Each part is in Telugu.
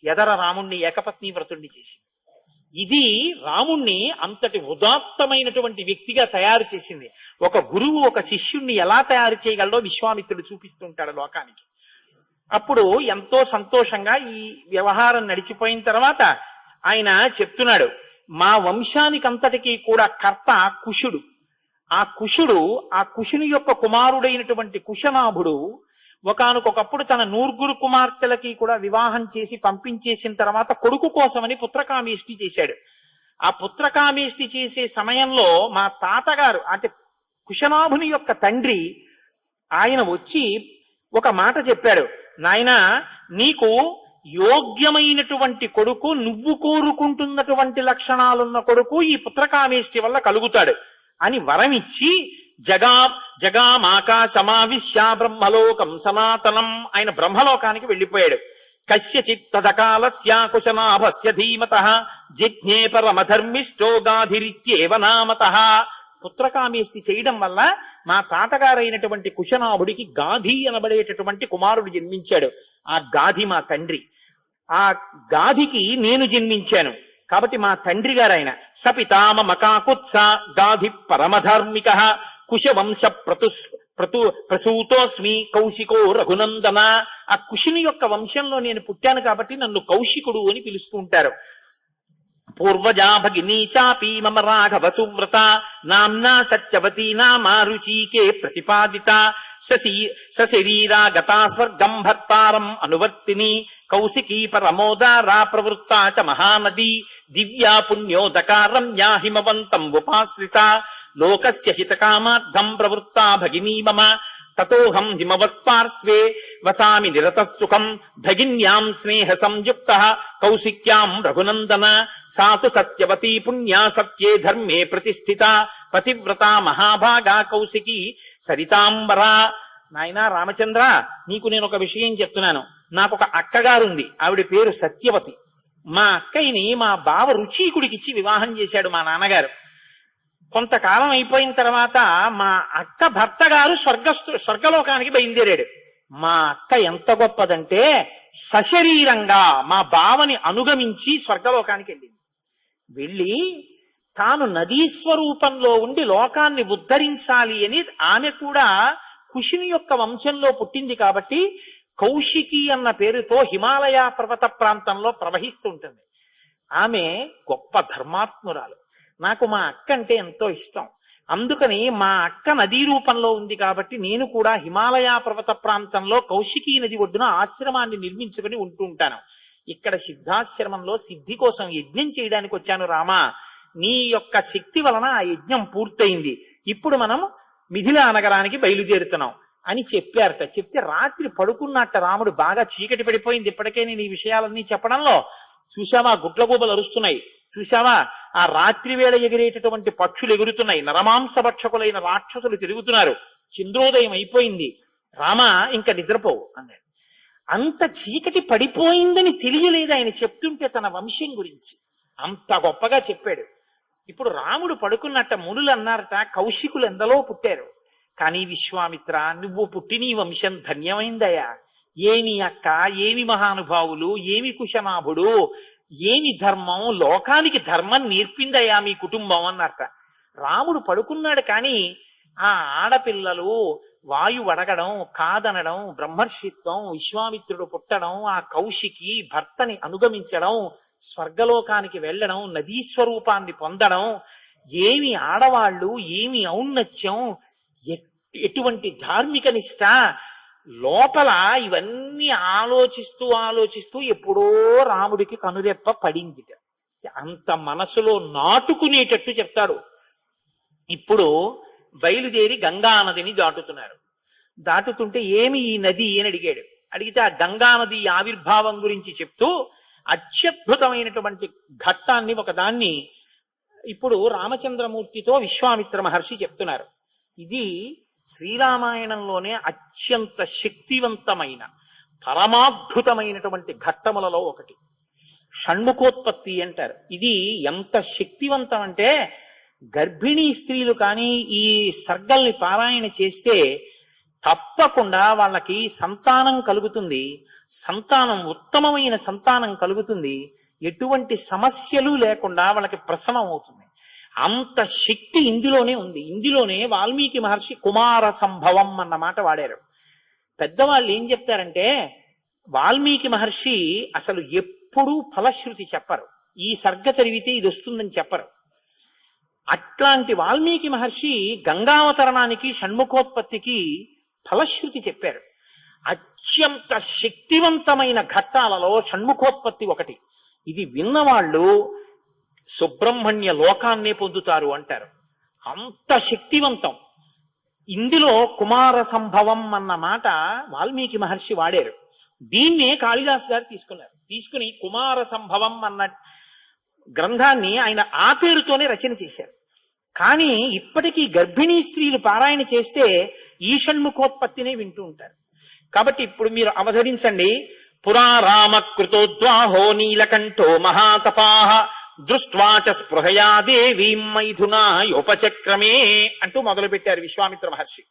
ఎదర రాముణ్ణి ఏకపత్ని వ్రతుణ్ణి చేసింది. ఇది రాముణ్ణి అంతటి ఉదాత్తమైనటువంటి వ్యక్తిగా తయారు చేసింది. ఒక గురువు ఒక శిష్యుణ్ణి ఎలా తయారు చేయగలడో విశ్వామిత్రుడు చూపిస్తుంటాడు లోకానికి. అప్పుడు ఎంతో సంతోషంగా ఈ వ్యవహారం నడిచిపోయిన తర్వాత ఆయన చెప్తున్నాడు, మా వంశానికంతటికీ కూడా కర్త కుశుడు. ఆ కుశుని యొక్క కుమారుడైనటువంటి కుశనాభుడు ఒకానొకప్పుడు తన 100 కుమార్తెలకి కూడా వివాహం చేసి పంపించేసిన తర్వాత కొడుకు కోసమని పుత్రకామేష్టి చేశాడు. ఆ పుత్రకామేష్టి చేసే సమయంలో మా తాతగారు అంటే కుశనాభుని యొక్క తండ్రి ఆయన వచ్చి ఒక మాట చెప్పాడు, నాయనా నీకు యోగ్యమైనటువంటి కొడుకు, నువ్వు కోరుకుంటున్నటువంటి లక్షణాలున్న కొడుకు ఈ పుత్రకామేష్టి వల్ల కలుగుతాడు అని వరమిచ్చి జగామాకాశమావిశ్య బ్రహ్మలోకం సనాతనం ఆయన బ్రహ్మలోకానికి వెళ్ళిపోయాడు. కస్యచిత్ తదకాలస్య కుశనాభస్య ధీమతః జిజ్ఞే పరమధర్మిష్టో గాధిరిత్యేవ నామతః. పుత్రకామేష్టి చేయడం వల్ల మా తాతగారైనటువంటి కుశనాభుడికి గాధి అనబడేటటువంటి కుమారుడు జన్మించాడు. ఆ గాధి మా తండ్రి. ఆ గాధికి నేను జన్మించాను కాబట్టి మా తండ్రి గారు ఆయన. సపితామ మకాకుత్స గాధి పరమధార్మిక కుశవంశ ప్రసూతోస్మి కౌశికో రఘునందన. ఆ కుశుని యొక్క వంశంలో నేను పుట్టాను కాబట్టి నన్ను కౌశికుడు అని పిలుస్తూ ఉంటారు. పూర్వజా భగినీ చాపి మమ రాఘవ సువ్రత నామ్నా సత్యవతీ నామా రుచీకే ప్రతిపాదిత సశరీరా గతా స్వర్గం భర్తారం అనువర్తిని కౌశికీ పరమోదారా ప్రవృత్తా చ మహానదీ దివ్యా పుణ్యోదకారం యా హిమవంతం ఉపాశ్రిత లోకస్య హితకామార్థం ప్రవృత్తా భగినీ మమ తతోహం హిమవత్పార్శ్వే వసామి నిరతః సుఖం భగిన్యాం స్నేహ సంయుక్త కౌశిక్యాం రఘునందన సాతు సత్యవతీ పుణ్యా సత్యే ధర్మే ప్రతిష్ఠిత పతివ్రత మహాభాగా కౌశికీ సరితాంబరా. నాయనా రామచంద్ర, నీకు నేను ఒక విషయం చెప్తున్నాను. నాకు ఒక అక్కగారుంది, ఆవిడ పేరు సత్యవతి. మా అక్కయ్యని మా బావ రుచీకుడికిచ్చి వివాహం చేశాడు మా నాన్నగారు. కొంతకాలం అయిపోయిన తర్వాత మా అక్క భర్త గారు స్వర్గలోకానికి బయలుదేరాడు. మా అక్క ఎంత గొప్పదంటే సశరీరంగా మా బావని అనుగమించి స్వర్గలోకానికి వెళ్ళింది. వెళ్ళి తాను నదీ స్వరూపంలో ఉండి లోకాన్ని ఉద్ధరించాలి అని ఆమె కూడా కుశుని యొక్క వంశంలో పుట్టింది కాబట్టి కౌశికి అన్న పేరుతో హిమాలయ పర్వత ప్రాంతంలో ప్రవహిస్తుంటుంది. ఆమె గొప్ప ధర్మాత్మురాలు. నాకు మా అక్క అంటే ఎంతో ఇష్టం. అందుకని మా అక్క నదీ రూపంలో ఉంది కాబట్టి నేను కూడా హిమాలయ పర్వత ప్రాంతంలో కౌశికీ నది ఒడ్డున ఆశ్రమాన్ని నిర్మించుకుని ఉంటూ ఉంటాను. ఇక్కడ సిద్ధాశ్రమంలో సిద్ధి కోసం యజ్ఞం చేయడానికి వచ్చాను రామా. నీ యొక్క శక్తి వలన ఆ యజ్ఞం పూర్తయింది. ఇప్పుడు మనం మిథిలా నగరానికి బయలుదేరుతున్నాం అని చెప్పారట. చెప్తే రాత్రి పడుకున్నట్ట రాముడు. బాగా చీకటి పడిపోయింది ఇప్పటికే నేను ఈ విషయాలన్నీ చెప్పడంలో. చూశావా గుడ్లగూబలు అరుస్తున్నాయి, చూశావా ఆ రాత్రి వేళ ఎగిరేటటువంటి పక్షులు ఎగురుతున్నాయి, నరమాంస భక్షకులైన రాక్షసులు తిరుగుతున్నారు, చంద్రోదయం అయిపోయింది, రామా ఇంకా నిద్రపోవు అన్నాడు. అంత చీకటి పడిపోయిందని తెలియలేదు ఆయన చెప్తుంటే తన వంశం గురించి. అంత గొప్పగా చెప్పాడు. ఇప్పుడు రాముడు పడుకున్నట్ట మునులు అన్నారట, కౌశికులు ఎందలో పుట్టారు, కానీ విశ్వామిత్ర నువ్వు పుట్టి నీ వంశం ధన్యమైందయా. ఏమి అక్క, ఏమి మహానుభావులు, ఏమి కుశనాభుడు, ఏమి ధర్మం, లోకానికి ధర్మం నేర్పిందయ్యా మీ కుటుంబం అన్నట్ట. రాముడు పడుకున్నాడు కానీ ఆ ఆడపిల్లలు వాయువు అడగడం, కాదనడం, బ్రహ్మర్షిత్వం, విశ్వామిత్రుడు పుట్టడం, ఆ కౌశికి భర్తని అనుగమించడం, స్వర్గలోకానికి వెళ్ళడం, నదీ స్వరూపాన్ని పొందడం, ఏమి ఆడవాళ్ళు, ఏమి ఔన్నత్యం, ఎటువంటి ధార్మిక నిష్ట, లోపల ఇవన్నీ ఆలోచిస్తూ ఎప్పుడో రాముడికి కనురెప్ప పడిందిట. అంత మనసులో నాటుకునేటట్టు చెప్తాడు. ఇప్పుడు బయలుదేరి గంగా నదిని దాటుతున్నారు. దాటుతుంటే ఏమి ఈ నది అని అడిగాడు. అడిగితే ఆ గంగా నది ఆవిర్భావం గురించి చెప్తూ అత్యద్భుతమైనటువంటి ఘట్టాన్ని ఒకదాన్ని ఇప్పుడు రామచంద్రమూర్తితో విశ్వామిత్ర మహర్షి చెప్తున్నారు. ఇది శ్రీరామాయణంలోనే అత్యంత శక్తివంతమైన పరమాద్భుతమైనటువంటి ఘట్టములలో ఒకటి. షణ్ముఖోత్పత్తి అంటారు. ఇది ఎంత శక్తివంతం అంటే గర్భిణీ స్త్రీలు కానీ ఈ సర్గల్ని పారాయణ చేస్తే తప్పకుండా వాళ్ళకి సంతానం కలుగుతుంది. సంతానం ఉత్తమమైన సంతానం కలుగుతుంది, ఎటువంటి సమస్యలు లేకుండా వాళ్ళకి ప్రసవం అవుతుంది. అంత శక్తి ఇందులోనే ఉంది. ఇందులోనే వాల్మీకి మహర్షి కుమార సంభవం అన్న మాట వాడారు. పెద్దవాళ్ళు ఏం చెప్తారంటే, వాల్మీకి మహర్షి అసలు ఎప్పుడూ ఫలశ్రుతి చెప్పరు, ఈ సర్గ చదివితే ఇది వస్తుందని చెప్పరు. అట్లాంటి వాల్మీకి మహర్షి గంగావతరణానికి షణ్ముఖోత్పత్తికి ఫలశ్రుతి చెప్పారు. అత్యంత శక్తివంతమైన ఘట్టాలలో షణ్ముఖోత్పత్తి ఒకటి. ఇది విన్నవాళ్ళు సుబ్రహ్మణ్య లోకాన్నే పొందుతారు అంటారు. అంత శక్తివంతం. ఇందులో కుమార సంభవం అన్న మాట వాల్మీకి మహర్షి వాడారు. దీన్నే కాళిదాసు గారు తీసుకుని కుమార సంభవం అన్న గ్రంథాన్ని ఆయన ఆ పేరుతోనే రచన చేశారు. కానీ ఇప్పటికీ గర్భిణీ స్త్రీలు పారాయణ చేస్తే ఈ షణ్ముఖోత్పత్తినే వింటూ ఉంటారు. కాబట్టి ఇప్పుడు మీరు అవధరించండి. పురా రామకృతోద్వాహో నీలకంఠో మహాతపాః దృష్ట్వాచ స్పృహయా దేవీం మైథునాయోపచక్రమే అంటూ మొదలు పెట్టారు విశ్వామిత్ర మహర్షి.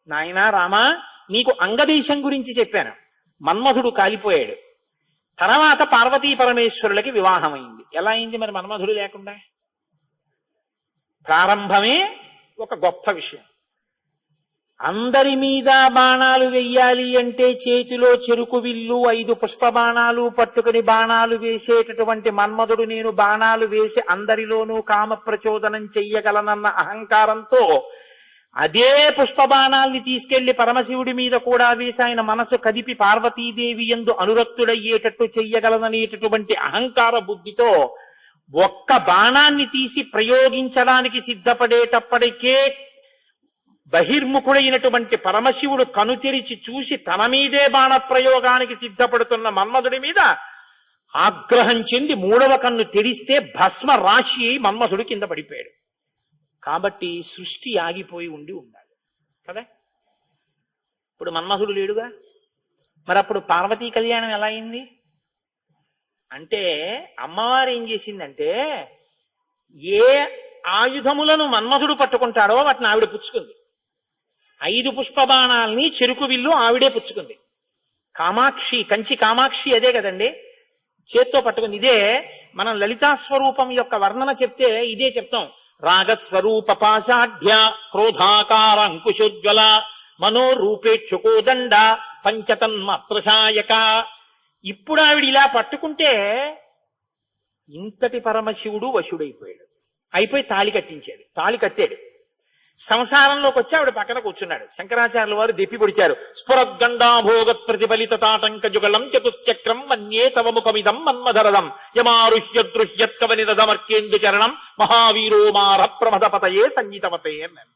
నాయనా రామా, నీకు అంగదేశం గురించి చెప్పాను. మన్మధుడు కాలిపోయాడు. తర్వాత పార్వతీ పరమేశ్వరులకి వివాహమైంది. ఎలా అయింది మరి మన్మధుడు లేకుండా? ప్రారంభమే ఒక గొప్ప విషయం. అందరి మీద బాణాలు వెయ్యాలి అంటే చేతిలో చెరుకు విల్లు 5 పుష్ప బాణాలు పట్టుకుని బాణాలు వేసేటటువంటి మన్మధుడు నేను బాణాలు వేసి అందరిలోనూ కామ ప్రచోదనం చెయ్యగలనన్న అహంకారంతో అదే పుష్ప బాణాల్ని తీసుకెళ్లి పరమశివుడి మీద కూడా వేసి ఆయన మనసు కదిపి పార్వతీదేవి యందు అనురక్తుడయ్యేటట్టు చెయ్యగలననేటటువంటి అహంకార బుద్ధితో ఒక్క బాణాన్ని తీసి ప్రయోగించడానికి సిద్ధపడేటప్పటికే బహిర్ముఖుడైనటువంటి పరమశివుడు కనుతెరిచి చూసి తన మీదే బాణ ప్రయోగానికి సిద్ధపడుతున్న మన్మధుడి మీద ఆగ్రహం చెంది 3వ కన్ను తెరిస్తే భస్మ రాశి మన్మధుడు కింద పడిపోయాడు. కాబట్టి సృష్టి ఆగిపోయి ఉండాలి కదా. ఇప్పుడు మన్మధుడు లేడుగా, మరి అప్పుడు పార్వతీ కళ్యాణం ఎలా అయింది అంటే, అమ్మవారు ఏం చేసిందంటే, ఏ ఆయుధములను మన్మధుడు పట్టుకుంటాడో వాటిని ఆవిడ పుచ్చుకుంది. 5 పుష్పబాణాల్ని చెరుకు విల్లు ఆవిడే పుచ్చుకుంది. కామాక్షి, కంచి కామాక్షి అదే కదండి, చేత్తో పట్టుకుంది. ఇదే మనం లలితా స్వరూపం యొక్క వర్ణన చెప్తే ఇదే చెప్తాం. రాగస్వరూప పాషాఢ్య క్రోధాకార అంకుశోజ్వల మనోరూపేక్షుకోదండ పంచతన్మాత్రశాయక. ఇప్పుడు ఆవిడ ఇలా పట్టుకుంటే ఇంతటి పరమశివుడు వశుడైపోయాడు. అయిపోయి తాళి కట్టాడు. సంసారంలోకి వచ్చి ఆవిడ పక్కన కూర్చున్నాడు. శంకరాచార్యుల వారు దెప్పి పొడిచారు. స్ఫురగండాభోగత్ ప్రతిఫలిత తాటంక జుగళం చతుశ్చక్రం మన్యే తవ ముఖమిదం మన్మధరదం యమారుహ్య దృహ్యత్కవ నిరదమర్కేందు చరణం మహావీరో మార ప్రమద పతయే సంగీతవతే అన్నారు.